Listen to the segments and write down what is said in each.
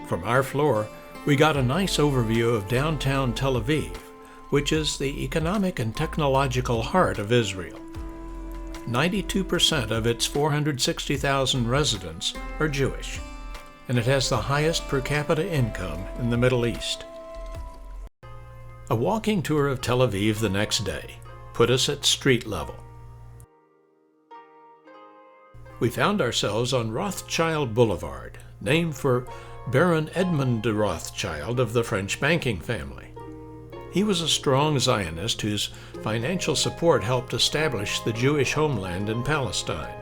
From our floor, we got a nice overview of downtown Tel Aviv, which is the economic and technological heart of Israel. 92% of its 460,000 residents are Jewish, and it has the highest per capita income in the Middle East. A walking tour of Tel Aviv the next day put us at street level. We found ourselves on Rothschild Boulevard, named for Baron Edmond de Rothschild of the French banking family. He was a strong Zionist whose financial support helped establish the Jewish homeland in Palestine.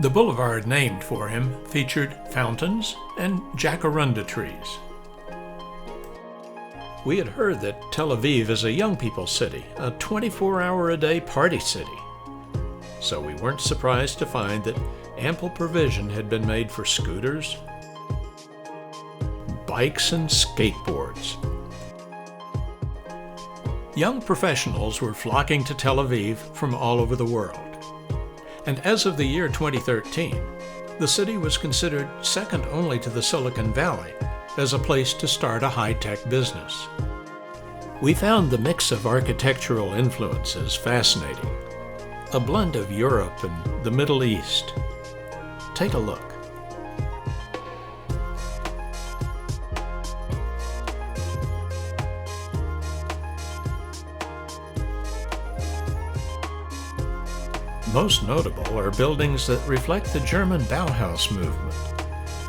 The boulevard named for him featured fountains and jacaranda trees. We had heard that Tel Aviv is a young people's city, a 24-hour-a-day party city. So we weren't surprised to find that ample provision had been made for scooters, bikes, and skateboards. Young professionals were flocking to Tel Aviv from all over the world. And as of the year 2013, the city was considered second only to the Silicon Valley as a place to start a high-tech business. We found the mix of architectural influences fascinating, a blend of Europe and the Middle East. Take a look. Most notable are buildings that reflect the German Bauhaus movement,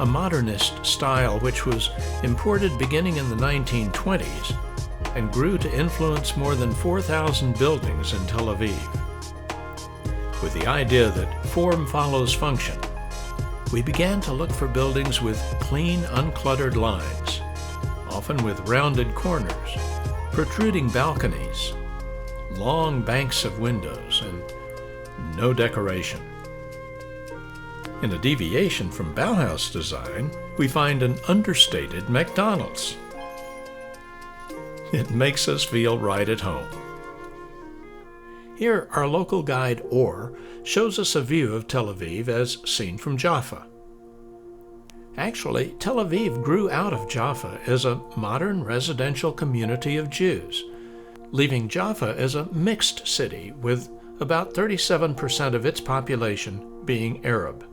a modernist style which was imported beginning in the 1920s and grew to influence more than 4,000 buildings in Tel Aviv. With the idea that form follows function, we began to look for buildings with clean, uncluttered lines, often with rounded corners, protruding balconies, long banks of windows, and no decoration. In a deviation from Bauhaus design, we find an understated McDonald's. It makes us feel right at home. Here, our local guide, Or, shows us a view of Tel Aviv as seen from Jaffa. Actually, Tel Aviv grew out of Jaffa as a modern residential community of Jews, leaving Jaffa as a mixed city with about 37% of its population being Arab.